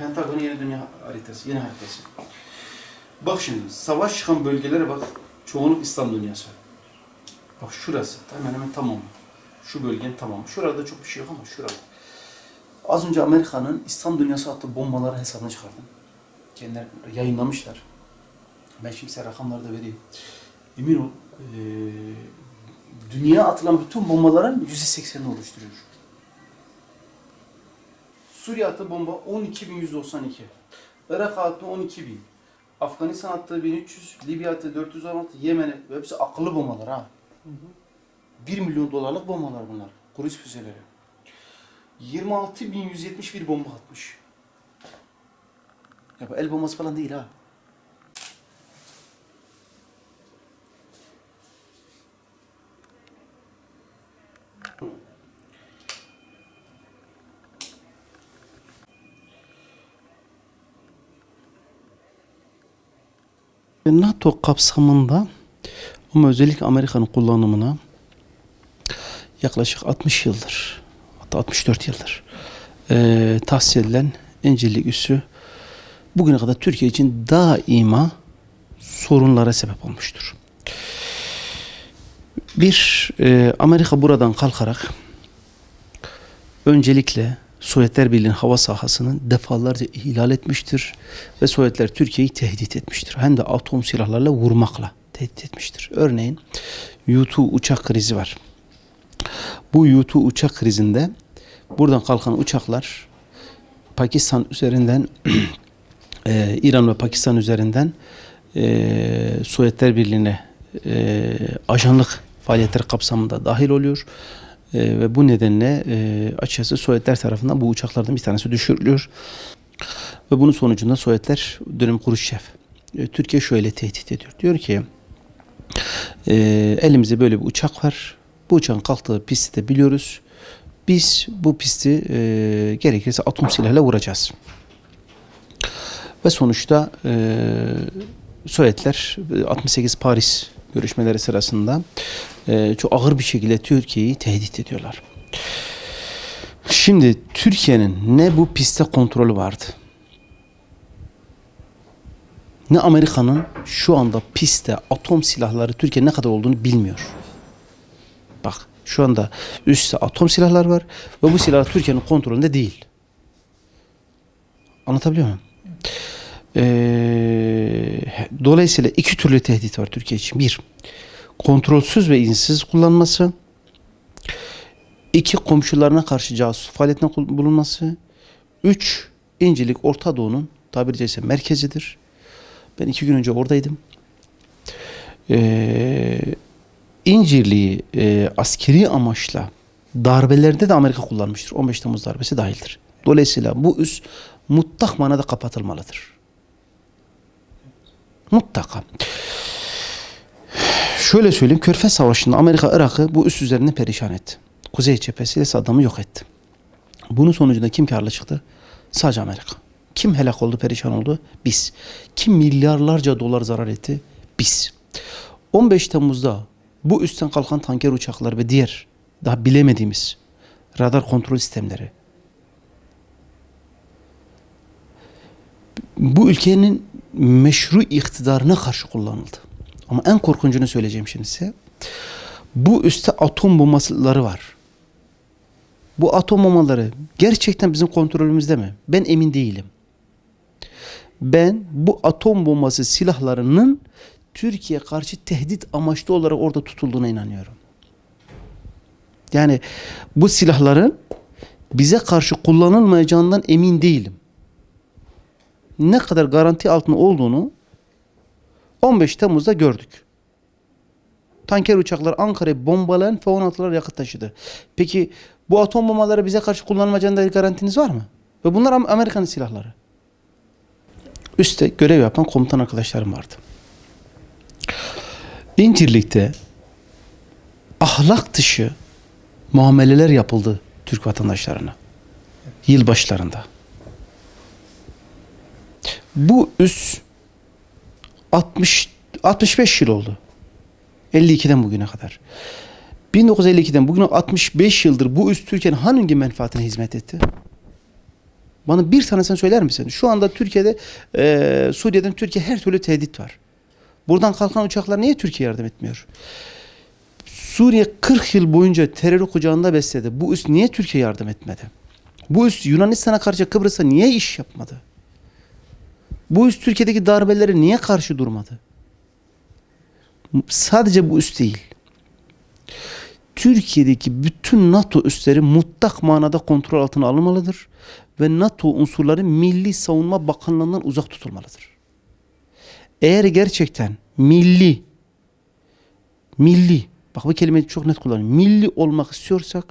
Pentagon yeni dünya haritası, yeni haritası. Bak şimdi, savaş çıkan bölgelere bak, çoğunluk İslam dünyası. Bak şurası, hemen hemen tamamı. Şu bölgenin tamamı. Şurada çok bir şey yok ama şurada. Az önce Amerika'nın İslam dünyası attığı bombaları hesabına çıkardım. Kendileri yayınlamışlar. Ben şimdi size rakamları da vereyim. Emin ol, dünya atılan bütün bombaların %80'ini oluşturuyor. Suriye attığı bomba 12.192. Irak attığı 12.000. Afganistan attığı 1300. Libya attığı 416. Yemen'e hepsi akıllı bombalar ha. 1 milyon dolarlık bombalar bunlar. Kruz füzeleri. 26.171 bomba atmış. Ya bu el bombası falan değil ha. NATO kapsamında ama özellikle Amerika'nın kullanımına yaklaşık 60 yıldır, hatta 64 yıldır tahsis edilen İncirlik üssü bugüne kadar Türkiye için daima sorunlara sebep olmuştur. Amerika buradan kalkarak öncelikle Sovyetler Birliği'nin hava sahasını defalarca ihlal etmiştir ve Sovyetler Türkiye'yi tehdit etmiştir. Hem de atom silahlarla vurmakla tehdit etmiştir. Örneğin U-2 uçak krizi var. Bu U-2 uçak krizinde buradan kalkan uçaklar Pakistan üzerinden İran ve Pakistan üzerinden Sovyetler Birliği'ne ajanlık faaliyetleri kapsamında dahil oluyor. Ve bu nedenle açıkçası Sovyetler tarafından bu uçaklardan bir tanesi düşürülüyor. Ve bunun sonucunda Sovyetler dönem Kruşçev Türkiye şöyle tehdit ediyor. Diyor ki elimizde böyle bir uçak var. Bu uçağın kalktığı pisti de biliyoruz. Biz bu pisti gerekirse atom silahıyla vuracağız. Ve sonuçta Sovyetler 68 Paris görüşmeleri sırasında çok ağır bir şekilde Türkiye'yi tehdit ediyorlar. Şimdi Türkiye'nin ne bu pistte kontrolü vardı, ne Amerika'nın şu anda pistte atom silahları Türkiye ne kadar olduğunu bilmiyor. Bak şu anda üstte atom silahlar var ve bu silahlar Türkiye'nin kontrolünde değil. Anlatabiliyor muyum? Dolayısıyla iki türlü tehdit var Türkiye için. Bir, kontrolsüz ve izinsiz kullanması. İki, komşularına karşı casus faaliyetinde bulunması. Üç, İncirlik Orta Doğu'nun tabiri caizse merkezidir. Ben 2 gün önce oradaydım. İncirliği askeri amaçla darbelerde de Amerika kullanmıştır. 15 Temmuz darbesi dahildir. Dolayısıyla bu üs mutlak manada kapatılmalıdır. Mutlaka. Şöyle söyleyeyim, Körfez Savaşı'nda Amerika Irak'ı bu üs üzerine perişan etti. Kuzey cephesiyle Saddam'ı yok etti. Bunun sonucunda kim karlı çıktı? Sadece Amerika. Kim helak oldu, perişan oldu? Biz. Kim milyarlarca dolar zarar etti? Biz. 15 Temmuz'da bu üstten kalkan tanker uçaklar ve diğer daha bilemediğimiz radar kontrol sistemleri bu ülkenin meşru iktidarına karşı kullanıldı. Ama en korkuncunu söyleyeceğim şimdi size. Bu üstte atom bombaları var. Bu atom bombaları gerçekten bizim kontrolümüzde mi? Ben emin değilim. Ben bu atom bombası silahlarının Türkiye karşı tehdit amaçlı olarak orada tutulduğuna inanıyorum. Yani bu silahların bize karşı kullanılmayacağından emin değilim. Ne kadar garanti altında olduğunu 15 Temmuz'da gördük. Tanker uçaklar Ankara'yı bombalayan F-16'lar yakıt taşıdı. Peki bu atom bombaları bize karşı kullanılmayacağında garantiniz var mı? Ve bunlar Amerika'nın silahları. Üste görev yapan komutan arkadaşlarım vardı. İncirlik'te ahlak dışı muameleler yapıldı Türk vatandaşlarına. Yılbaşlarında. Bu üs 65 yıl oldu. 52'den bugüne kadar. 1952'den bugüne 65 yıldır bu üs Türkiye'nin hangi menfaatine hizmet etti? Bana bir tanesini söyler misin? Şu anda Türkiye'de, Suriye'den Türkiye her türlü tehdit var. Buradan kalkan uçaklar niye Türkiye yardım etmiyor? Suriye 40 yıl boyunca terörü kucağında besledi. Bu üs niye Türkiye yardım etmedi? Bu üs Yunanistan'a karşı Kıbrıs'a niye iş yapmadı? Bu üs Türkiye'deki darbelere niye karşı durmadı? Sadece bu üs değil. Türkiye'deki bütün NATO üsleri mutlak manada kontrol altına alınmalıdır ve NATO unsurları Milli Savunma Bakanlığı'ndan uzak tutulmalıdır. Eğer gerçekten milli, bak bu kelimeyi çok net kullanıyorum, milli olmak istiyorsak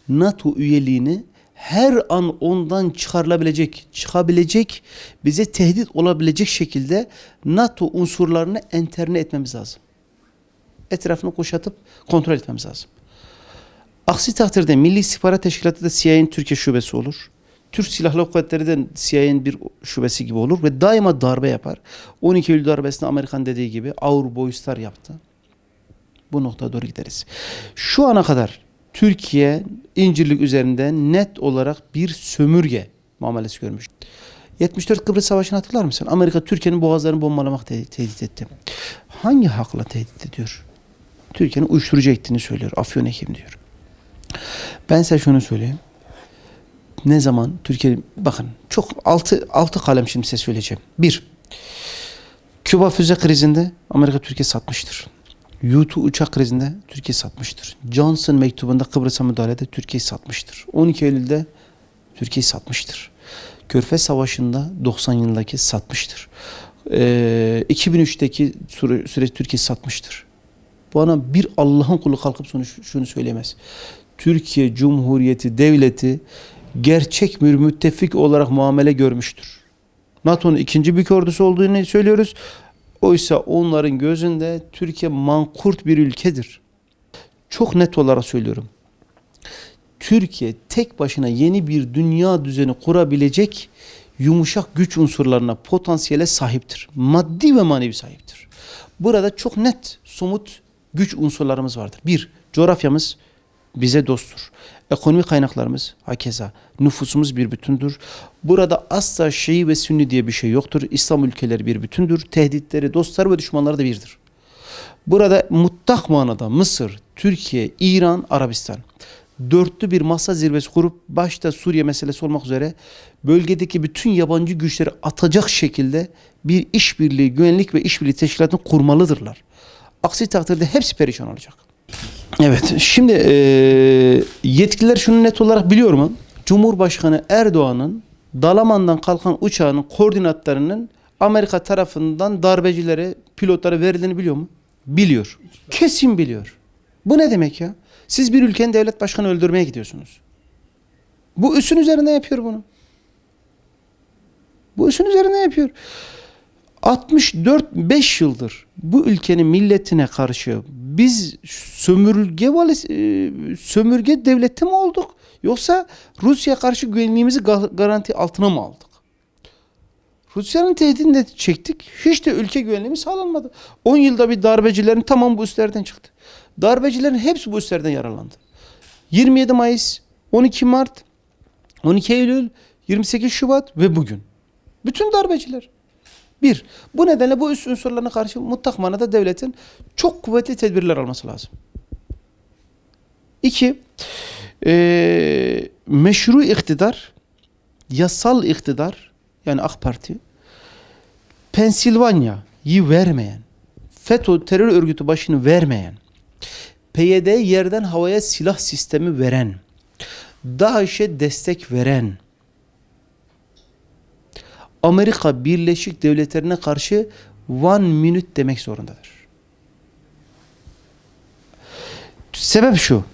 NATO üyeliğini her an ondan çıkabilecek, bize tehdit olabilecek şekilde NATO unsurlarını enterne etmemiz lazım. Etrafını kuşatıp kontrol etmemiz lazım. Aksi takdirde Milli İstihbarat Teşkilatı da CIA'nin Türkiye şubesi olur. Türk Silahlı Kuvvetleri de CIA'nin bir şubesi gibi olur ve daima darbe yapar. 12 Eylül darbesinde Amerikan dediği gibi Our Boys'lar yaptı. Bu noktaya doğru gideriz. Şu ana kadar Türkiye İncirlik üzerinden net olarak bir sömürge muamelesi görmüş. 74 Kıbrıs Savaşı'nı hatırlar mısın? Amerika Türkiye'nin boğazlarını bombalamak tehdit etti. Hangi hakla tehdit ediyor? Türkiye'nin uyuşturucu ektiğini söylüyor. Afyon ekim diyor. Ben size şunu söyleyeyim. Ne zaman Türkiye, bakın çok altı kalem şimdi size söyleyeceğim. Bir, Küba füze krizinde Amerika Türkiye satmıştır. U-2 uçak krizinde Türkiye satmıştır. Johnson mektubunda Kıbrıs'a müdahalede Türkiye satmıştır. 12 Eylül'de Türkiye satmıştır. Körfez Savaşı'nda 90 yılındaki satmıştır. 2003'teki süreç Türkiye satmıştır. Bana bir Allah'ın kulu kalkıp şunu söyleyemez. Türkiye Cumhuriyeti Devleti gerçek bir müttefik olarak muamele görmüştür. NATO'nun ikinci büyük ordusu olduğunu söylüyoruz. Oysa onların gözünde Türkiye mankurt bir ülkedir. Çok net olarak söylüyorum. Türkiye tek başına yeni bir dünya düzeni kurabilecek yumuşak güç unsurlarına, potansiyele sahiptir. Maddi ve manevi sahiptir. Burada çok net, somut güç unsurlarımız vardır. Bir, coğrafyamız bize dosttur. Ekonomik kaynaklarımız hakeza. Nüfusumuz bir bütündür. Burada asla Şii ve Sünni diye bir şey yoktur. İslam ülkeleri bir bütündür. Tehditleri, dostları ve düşmanları da birdir. Burada mutlak manada Mısır, Türkiye, İran, Arabistan dörtlü bir masa zirvesi kurup başta Suriye meselesi olmak üzere bölgedeki bütün yabancı güçleri atacak şekilde bir işbirliği, güvenlik ve işbirliği teşkilatını kurmalıdırlar. Aksi takdirde hepsi perişan olacak. Evet, şimdi yetkililer şunu net olarak biliyor mu? Cumhurbaşkanı Erdoğan'ın Dalaman'dan kalkan uçağının koordinatlarının Amerika tarafından darbecilere, pilotlara verildiğini biliyor mu? Biliyor. Kesin biliyor. Bu ne demek ya? Siz bir ülkenin devlet başkanı öldürmeye gidiyorsunuz. Bu üssün üzerine yapıyor bunu. Bu üssün üzerine yapıyor. 64-5 yıldır bu ülkenin milletine karşı biz sömürge devleti mi olduk? Yoksa Rusya'ya karşı güvenliğimizi garanti altına mı aldık? Rusya'nın tehdidini de çektik. Hiç de ülke güvenliğimiz sağlanmadı. 10 yılda bir darbecilerin tamam bu üslerden çıktı. Darbecilerin hepsi bu üslerden yaralandı. 27 Mayıs, 12 Mart, 12 Eylül, 28 Şubat ve bugün. Bütün darbeciler. Bir, bu nedenle bu üst unsurlarına karşı mutlak manada devletin çok kuvvetli tedbirler alması lazım. İki, meşru iktidar, yasal iktidar, yani AK Parti, Pensilvanya'yı vermeyen, FETÖ terör örgütü başını vermeyen, PYD yerden havaya silah sistemi veren, DAEŞ'e destek veren, Amerika Birleşik Devletleri'ne karşı one minute demek zorundadır. Sebep şu.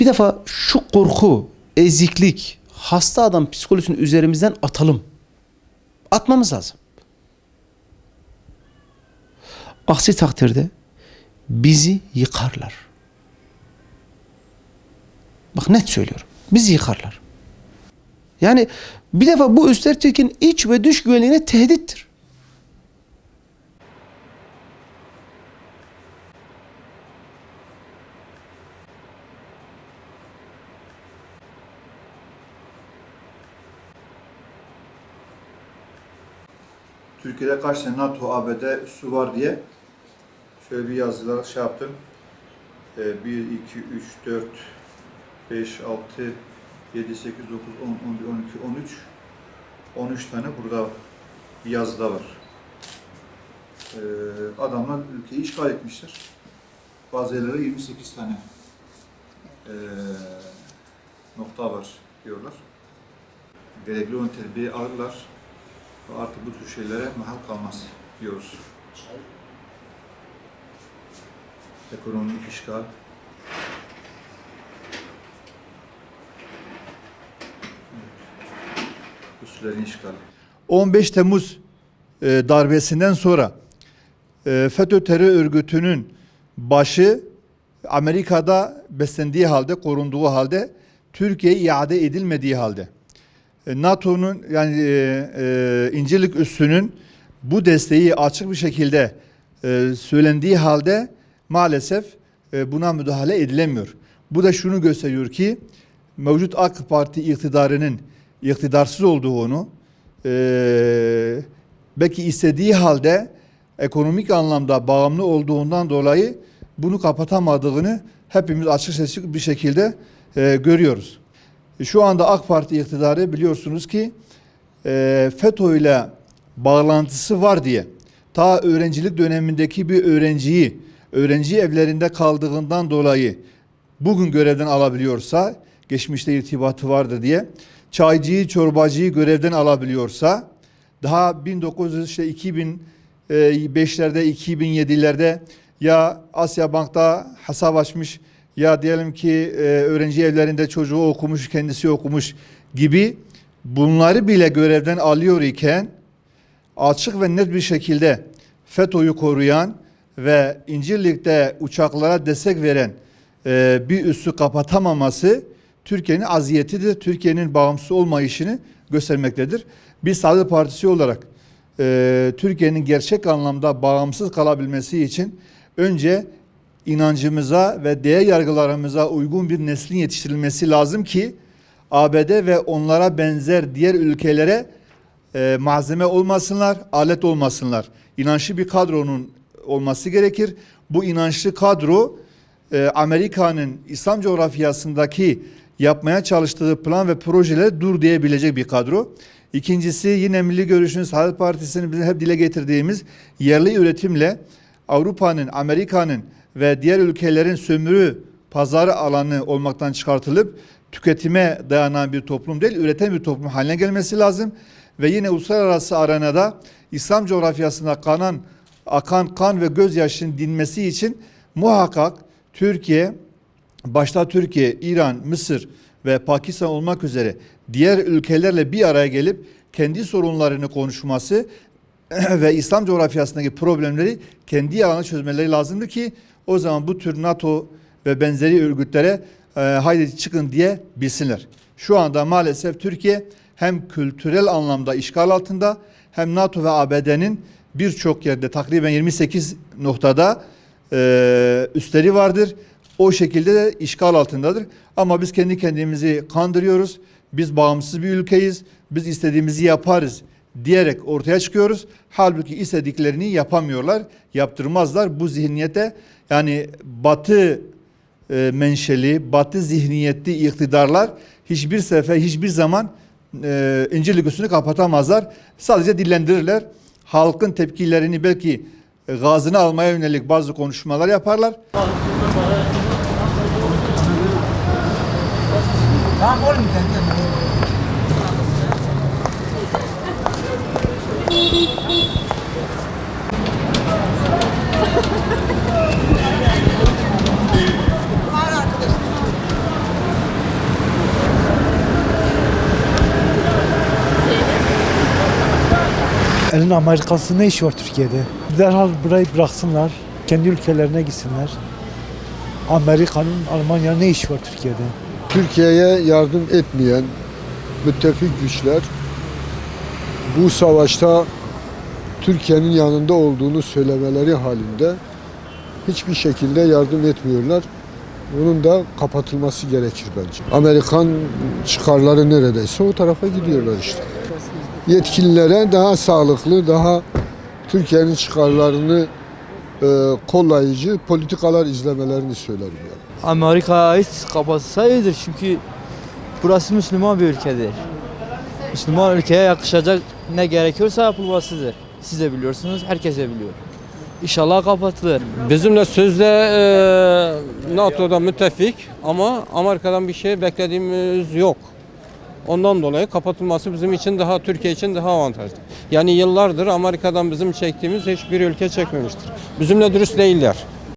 Bir defa şu korku, eziklik, hasta adam psikolojisini üzerimizden atalım. Atmamız lazım. Aksi takdirde bizi yıkarlar. Bak net söylüyorum. Bizi yıkarlar. Yani bir defa bu üsler Türkiye'nin iç ve dış güvenliğine tehdittir. Türkiye'de kaç tane NATO, ABD üssü var diye şöyle bir yazılar şey yaptım. 1, 2, 3, 4, 5, 6, 7, 8, 9, 10, 11, 12, 13. 13 tane burada bir yazıda var. Adamlar ülkeyi işgal etmişler. Bazı yerlere 28 tane nokta var diyorlar. Gerekli olan tedbiri alırlar ve artık bu tür şeylere mahal kalmaz diyoruz. Ekonomik işgal, üslerin işgali. 15 Temmuz darbesinden sonra FETÖ terör örgütünün başı Amerika'da beslendiği halde, korunduğu halde, Türkiye'ye iade edilmediği halde, NATO'nun yani İncirlik üssünün bu desteği açık bir şekilde söylendiği halde maalesef buna müdahale edilemiyor. Bu da şunu gösteriyor ki mevcut AK Parti iktidarının iktidarsız olduğunu, belki istediği halde ekonomik anlamda bağımlı olduğundan dolayı bunu kapatamadığını hepimiz açık sesli bir şekilde görüyoruz. Şu anda AK Parti iktidarı biliyorsunuz ki FETÖ ile bağlantısı var diye ta öğrencilik dönemindeki bir öğrenci evlerinde kaldığından dolayı bugün görevden alabiliyorsa, geçmişte irtibatı vardı diye, çaycıyı, çorbacıyı görevden alabiliyorsa, daha 2005'lerde, 2007'lerde ya Asya Bank'ta hesap açmış ya diyelim ki öğrenci evlerinde çocuğu okumuş, kendisi okumuş gibi bunları bile görevden alıyor iken açık ve net bir şekilde FETÖ'yü koruyan ve İncirlik'te uçaklara destek veren bir üssü kapatamaması Türkiye'nin aziyetidir. Türkiye'nin bağımsız olmayışını göstermektedir. Biz Saadet Partisi olarak Türkiye'nin gerçek anlamda bağımsız kalabilmesi için önce inancımıza ve değer yargılarımıza uygun bir neslin yetiştirilmesi lazım ki ABD ve onlara benzer diğer ülkelere malzeme olmasınlar, alet olmasınlar. İnançlı bir kadronun olması gerekir. Bu inançlı kadro Amerika'nın İslam coğrafyasındaki yapmaya çalıştığı plan ve projelere dur diyebilecek bir kadro. İkincisi yine Milli Görüş'ün, Saadet Partisi'nin bizim hep dile getirdiğimiz yerli üretimle Avrupa'nın, Amerika'nın ve diğer ülkelerin sömürü pazarı alanı olmaktan çıkartılıp tüketime dayanan bir toplum değil, üreten bir toplum haline gelmesi lazım. Ve yine uluslararası arenada İslam coğrafyasında akan kan ve gözyaşının dinmesi için muhakkak Türkiye, başta Türkiye, İran, Mısır ve Pakistan olmak üzere diğer ülkelerle bir araya gelip kendi sorunlarını konuşması ve İslam coğrafyasındaki problemleri kendi alanı çözmeleri lazımdır ki o zaman bu tür NATO ve benzeri örgütlere haydi çıkın diye bilsinler. Şu anda maalesef Türkiye hem kültürel anlamda işgal altında hem NATO ve ABD'nin birçok yerde takriben 28 noktada üsleri vardır. O şekilde de işgal altındadır. Ama biz kendi kendimizi kandırıyoruz. Biz bağımsız bir ülkeyiz. Biz istediğimizi yaparız diyerek ortaya çıkıyoruz. Halbuki istediklerini yapamıyorlar, yaptırmazlar. Bu zihniyete yani Batı menşeli, Batı zihniyetli iktidarlar hiçbir zaman İncirlik üssünü kapatamazlar. Sadece dillendirirler. Halkın tepkilerini belki gazını almaya yönelik bazı konuşmalar yaparlar. Tamam oğlum Elin Amerikası ne işi var Türkiye'de? Derhal burayı bıraksınlar, kendi ülkelerine gitsinler. Amerika'nın, Almanya'nın ne işi var Türkiye'de? Türkiye'ye yardım etmeyen müttefik güçler bu savaşta Türkiye'nin yanında olduğunu söylemeleri halinde hiçbir şekilde yardım etmiyorlar. Bunun da kapatılması gerekir bence. Amerikan çıkarları neredeyse o tarafa gidiyorlar işte. Yetkililere daha sağlıklı, daha Türkiye'nin çıkarlarını kollayıcı politikalar izlemelerini söylerim yani. Amerika hiç kapatsa iyidir çünkü burası Müslüman bir ülkedir. Müslüman ülkeye yakışacak ne gerekiyorsa yapılmasıdır. Siz de biliyorsunuz, herkes de biliyor. İnşallah kapatılır. Bizimle sözde NATO'da müttefik ama Amerika'dan bir şey beklediğimiz yok. Ondan dolayı kapatılması bizim için Türkiye için daha avantajlı. Yani yıllardır Amerika'dan bizim çektiğimiz hiçbir ülke çekmemiştir. Bizimle dürüst değiller.